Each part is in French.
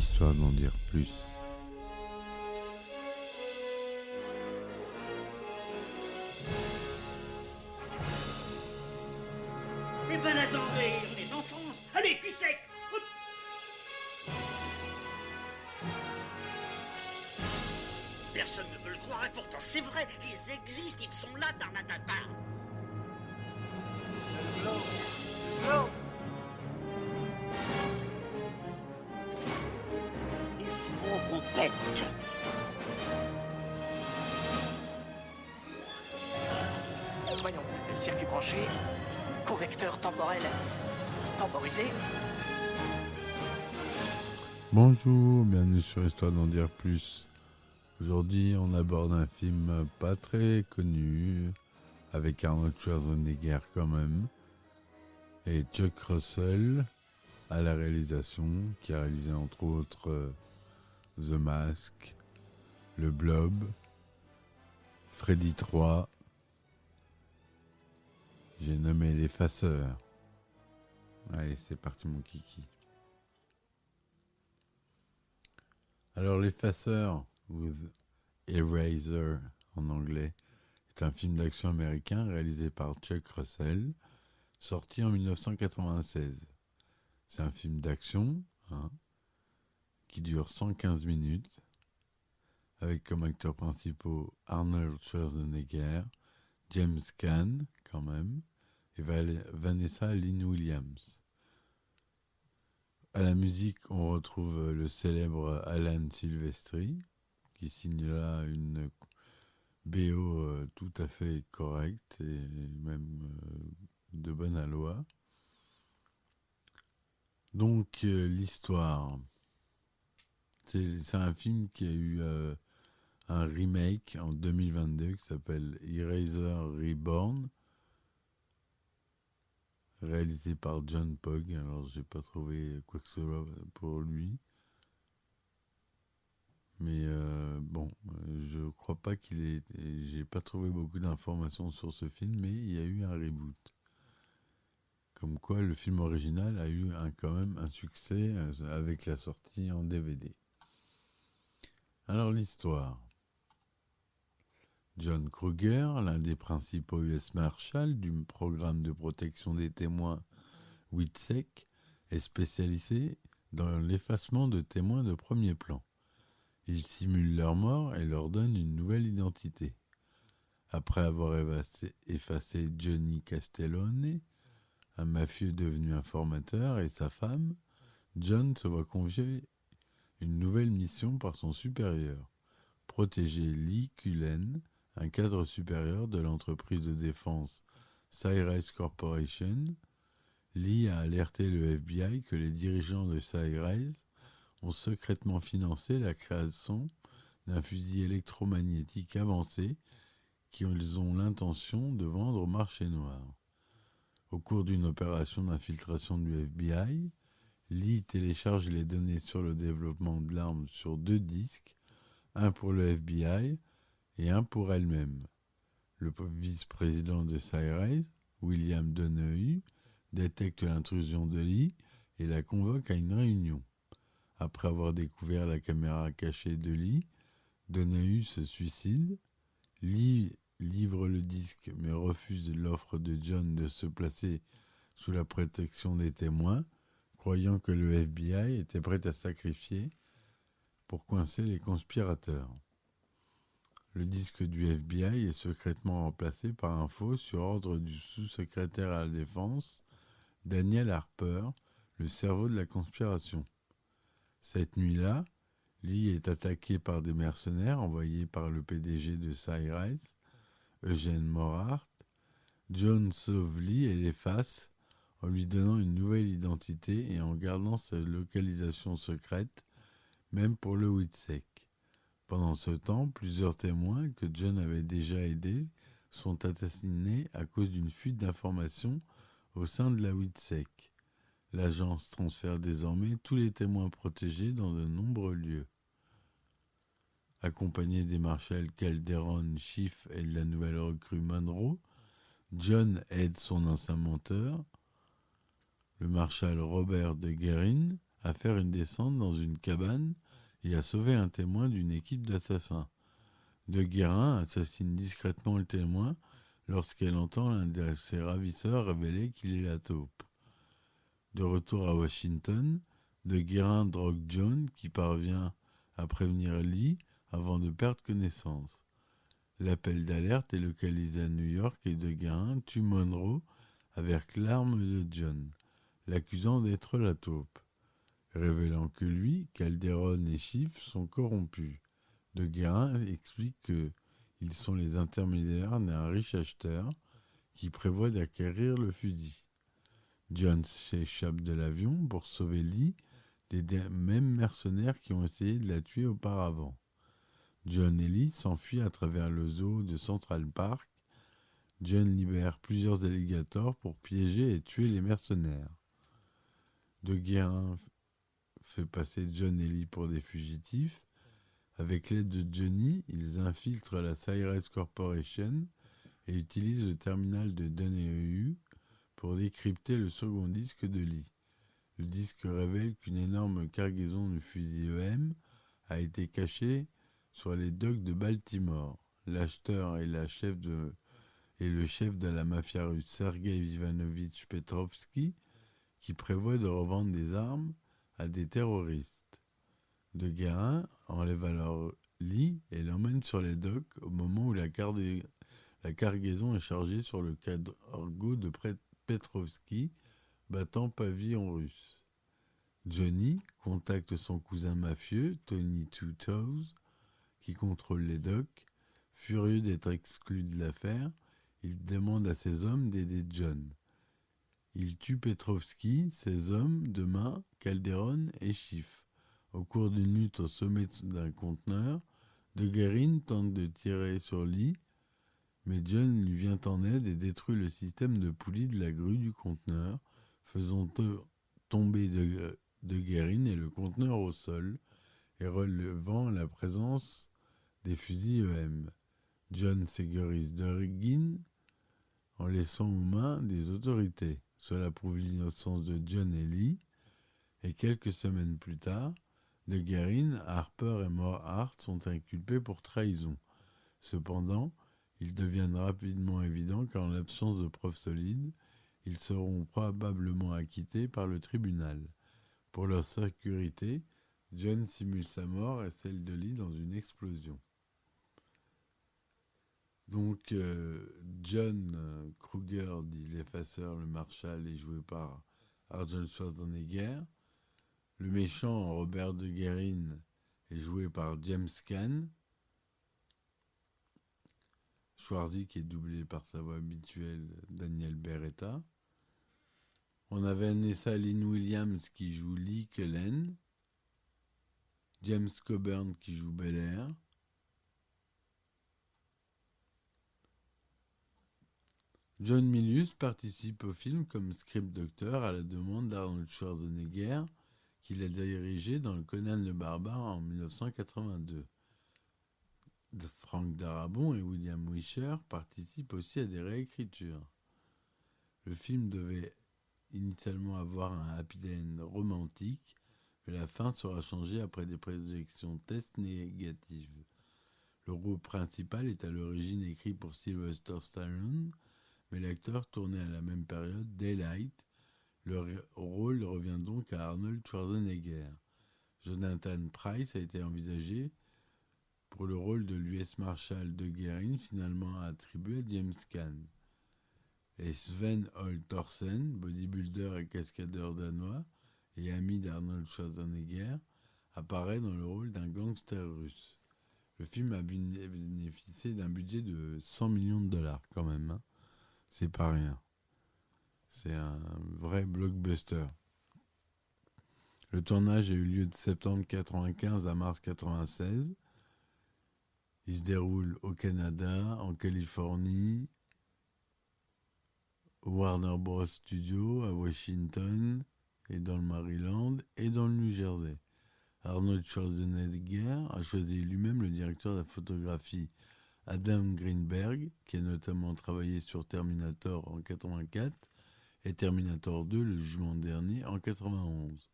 Histoire d'en dire plus. Eh ben attendez, on est en France. Allez, cul sec. Personne ne veut le croire et pourtant c'est vrai, ils existent, ils sont là, Tarnatata. Non. Il faut qu'on pète. Voyons, circuit branché, correcteur temporel temporisé. Bonjour, bienvenue sur Histoire d'en dire plus. Aujourd'hui, on aborde un film pas très connu, avec Arnold Schwarzenegger quand même, et Chuck Russell à la réalisation, qui a réalisé entre autres The Mask, Le Blob, Freddy 3. J'ai nommé l'effaceur. Allez, c'est parti mon kiki. Alors l'effaceur, ou The Eraser en anglais, est un film d'action américain réalisé par Chuck Russell, sorti en 1996. C'est un film d'action qui dure 115 minutes, avec comme acteurs principaux Arnold Schwarzenegger, James Caan quand même, et Vanessa Lynn Williams. À la musique, on retrouve le célèbre Alan Silvestri, qui signe là une BO tout à fait correcte et même de bonne aloi. Donc l'histoire, c'est un film qui a eu un remake en 2022 qui s'appelle Eraser Reborn, réalisé par John Pugh. Alors j'ai pas trouvé quoi que ce soit pour lui, mais je crois pas j'ai pas trouvé beaucoup d'informations sur ce film, mais il y a eu un reboot. Comme quoi le film original a eu quand même un succès avec la sortie en DVD. Alors l'histoire. John Kruger, l'un des principaux US Marshals du programme de protection des témoins WITSEC, est spécialisé dans l'effacement de témoins de premier plan. Il simule leur mort et leur donne une nouvelle identité. Après avoir effacé Johnny Castellone, un mafieux devenu informateur, et sa femme, John se voit confier une nouvelle mission par son supérieur, protéger Lee Cullen, un cadre supérieur de l'entreprise de défense Cyrus Corporation. Lee a alerté le FBI que les dirigeants de Cyrus ont secrètement financé la création d'un fusil électromagnétique avancé qu'ils ont l'intention de vendre au marché noir. Au cours d'une opération d'infiltration du FBI, Lee télécharge les données sur le développement de l'arme sur 2 disques, un pour le FBI et un pour elle-même. Le vice-président de Cyrus, William Donahue, détecte l'intrusion de Lee et la convoque à une réunion. Après avoir découvert la caméra cachée de Lee, Donahue se suicide. Lee livre le disque mais refuse l'offre de John de se placer sous la protection des témoins, croyant que le FBI était prêt à sacrifier pour coincer les conspirateurs. Le disque du FBI est secrètement remplacé par un faux sur ordre du sous-secrétaire à la Défense, Daniel Harper, le cerveau de la conspiration. Cette nuit-là, Lee est attaqué par des mercenaires envoyés par le PDG de Cyrus, Eugene Morhart. John sauve Lee et l'efface en lui donnant une nouvelle identité et en gardant sa localisation secrète, même pour le WITSEC. Pendant ce temps, plusieurs témoins que John avait déjà aidés sont assassinés à cause d'une fuite d'informations au sein de la WITSEC. L'agence transfère désormais tous les témoins protégés dans de nombreux lieux. Accompagné des marshals Calderon, Schiff et de la nouvelle recrue Monroe, John aide son ancien menteur, le marshal Robert de Guerin, à faire une descente dans une cabane et à sauver un témoin d'une équipe d'assassins. De Guérin assassine discrètement le témoin lorsqu'elle entend l'un de ses ravisseurs révéler qu'il est la taupe. De retour à Washington, De Guérin drogue John qui parvient à prévenir Lee avant de perdre connaissance. L'appel d'alerte est localisé à New York et De Guérin tue Monroe avec l'arme de John, l'accusant d'être la taupe, révélant que lui, Calderon et Schiff sont corrompus. De Guérin explique qu'ils sont les intermédiaires d'un riche acheteur qui prévoit d'acquérir le fusil. John s'échappe de l'avion pour sauver Lee des mêmes mercenaires qui ont essayé de la tuer auparavant. John et Lee s'enfuient à travers le zoo de Central Park. John libère plusieurs alligators pour piéger et tuer les mercenaires. De Guérin fait passer John et Lee pour des fugitifs. Avec l'aide de Johnny, ils infiltrent la Cyrus Corporation et utilisent le terminal de Donahue pour décrypter le second disque de Lee. Le disque révèle qu'une énorme cargaison de fusils EM a été cachée sur les docks de Baltimore. L'acheteur est le chef de la mafia russe Sergei Ivanovich Petrovski qui prévoit de revendre des armes à des terroristes. De Guérin enlève alors Lee et l'emmène sur les docks au moment où la cargaison est chargée sur le cargo de Petrovski, battant pavillon russe. Johnny contacte son cousin mafieux, Tony Two Toes, qui contrôle les docks. Furieux d'être exclu de l'affaire, il demande à ses hommes d'aider John. Il tue Petrovski, ses hommes de main, Calderon et Schiff. Au cours d'une lutte au sommet d'un conteneur, De Guérin tente de tirer sur Lee, mais John lui vient en aide et détruit le système de poulie de la grue du conteneur, faisant tomber De Guérin et le conteneur au sol et relevant la présence des fusils EM. John sécurise De Guérin en laissant aux mains des autorités. Cela prouve l'innocence de John et Lee, et quelques semaines plus tard, De Guérin, Harper et Morhart sont inculpés pour trahison. Cependant, il devient rapidement évident qu'en l'absence de preuves solides, ils seront probablement acquittés par le tribunal. Pour leur sécurité, John simule sa mort et celle de Lee dans une explosion. Donc, John Kruger, dit l'effaceur, le Marshal, est joué par Arnold Schwarzenegger. Le méchant, Robert De Guérin, est joué par James Caan. Schwarzy qui est doublé par sa voix habituelle, Daniel Beretta. On a Vanessa Lynn Williams qui joue Lee Cullen. James Coburn qui joue Belair. John Milius participe au film comme script doctor à la demande d'Arnold Schwarzenegger, qu'il a dirigé dans le Conan le Barbare en 1982. Frank Darabont et William Wisher participent aussi à des réécritures. Le film devait initialement avoir un happy end romantique, mais la fin sera changée après des projections tests négatives. Le rôle principal est à l'origine écrit pour Sylvester Stallone, mais l'acteur tournait à la même période Daylight. Le rôle revient donc à Arnold Schwarzenegger. Jonathan Pryce a été envisagé pour le rôle de l'US Marshal De Guérin, finalement attribué à James Caan. Et Sven Hol Thorsen, bodybuilder et cascadeur danois et ami d'Arnold Schwarzenegger, apparaît dans le rôle d'un gangster russe. Le film a bénéficié d'un budget de 100 millions de dollars quand même, hein. C'est pas rien. C'est un vrai blockbuster. Le tournage a eu lieu de septembre 1995 à mars 1996. Il se déroule au Canada, en Californie, au Warner Bros. Studios, à Washington, et dans le Maryland, et dans le New Jersey. Arnold Schwarzenegger a choisi lui-même le directeur de la photographie Adam Greenberg, qui a notamment travaillé sur Terminator en 1984 et Terminator 2, le jugement dernier, en 1991.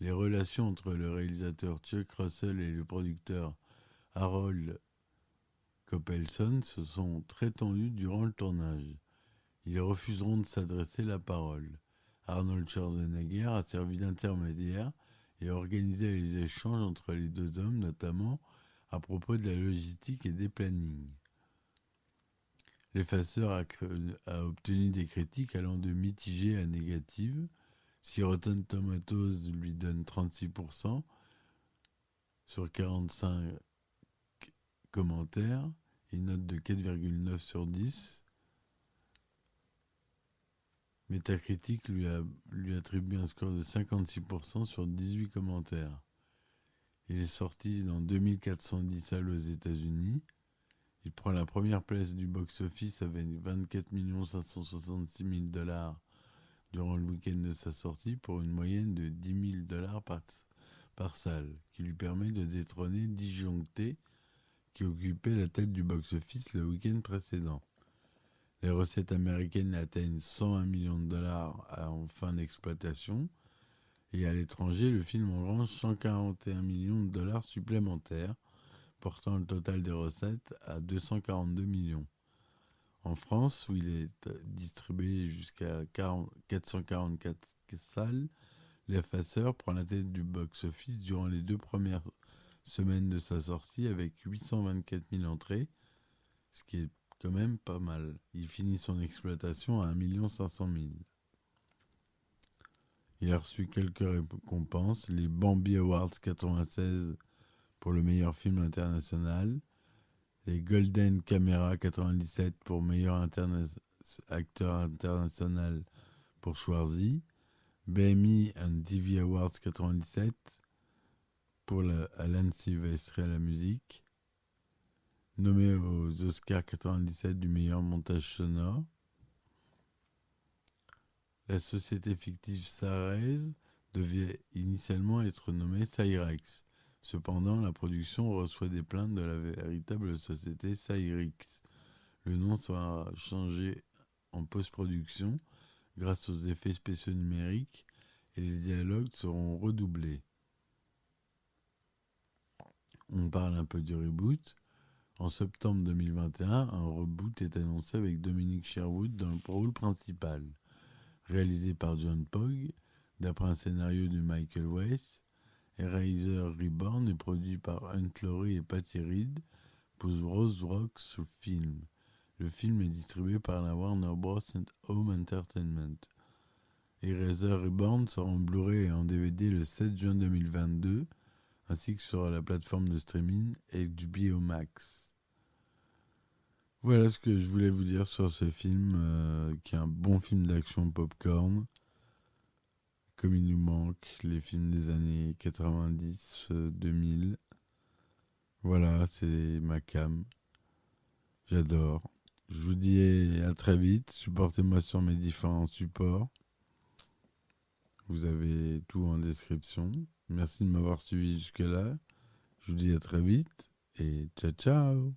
Les relations entre le réalisateur Chuck Russell et le producteur Harold Coppelson se sont très tendues durant le tournage. Ils refuseront de s'adresser la parole. Arnold Schwarzenegger a servi d'intermédiaire et a organisé les échanges entre les deux hommes, notamment à propos de la logistique et des plannings. L'effaceur a obtenu des critiques allant de mitigées à négatives. Si Rotten Tomatoes lui donne 36% sur 45 commentaires, une note de 4,9 sur 10. Metacritic lui attribue un score de 56% sur 18 commentaires. Il est sorti dans 2410 salles aux États-Unis. Il prend la première place du box-office avec 24 566 000 $ durant le week-end de sa sortie pour une moyenne de 10 000 $ par salle, qui lui permet de détrôner Disjoncté, qui occupait la tête du box-office le week-end précédent. Les recettes américaines atteignent 101 millions de dollars en fin d'exploitation, et à l'étranger, le film engrange 141 millions de dollars supplémentaires, portant le total des recettes à 242 millions. En France, où il est distribué jusqu'à 444 salles, L'Effaceur prend la tête du box-office durant les 2 premières semaines de sa sortie avec 824 000 entrées, ce qui est quand même pas mal. Il finit son exploitation à 1 500 000. Il a reçu quelques récompenses, les Bambi Awards 96 pour le meilleur film international, les Golden Camera 97 pour meilleur acteur international pour Schwarzy, BMI and TV Awards 97 pour Alan Silvestri à la musique, nommé aux Oscars 97 du meilleur montage sonore. La société fictive Sarez devait initialement être nommée Cyrix. Cependant, la production reçoit des plaintes de la véritable société Cyrix. Le nom sera changé en post-production grâce aux effets spéciaux numériques et les dialogues seront redoublés. On parle un peu du reboot. En septembre 2021, un reboot est annoncé avec Dominic Sherwood dans le rôle principal. Réalisé par John Pogg, d'après un scénario de Michael Weiss, Eraser Reborn est produit par Hunt Laurie et Patty Reed pour Rose Rocks Film. Le film est distribué par la Warner Bros. Home Entertainment. Eraser Reborn sort en Blu-ray et en DVD le 7 juin 2022, ainsi que sur la plateforme de streaming HBO Max. Voilà ce que je voulais vous dire sur ce film, qui est un bon film d'action popcorn, comme il nous manque les films des années 90-2000. Voilà, c'est ma cam. J'adore. Je vous dis à très vite. Supportez-moi sur mes différents supports. Vous avez tout en description. Merci de m'avoir suivi jusque-là. Je vous dis à très vite et ciao ciao.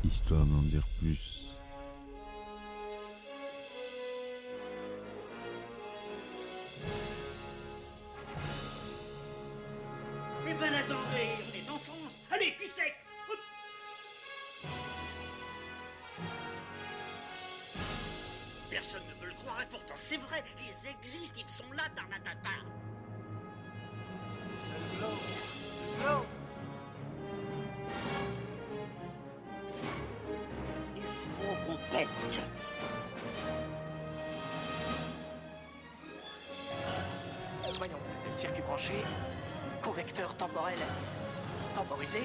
Histoire d'en dire plus. Eh ben attendez, on est en France. Allez, cul sec. Hop. Personne ne veut le croire et pourtant c'est vrai, ils existent, ils sont là, tarnatata. Glow. Il faut qu'on pète. Voyons, circuit branché, correcteur temporel temporisé,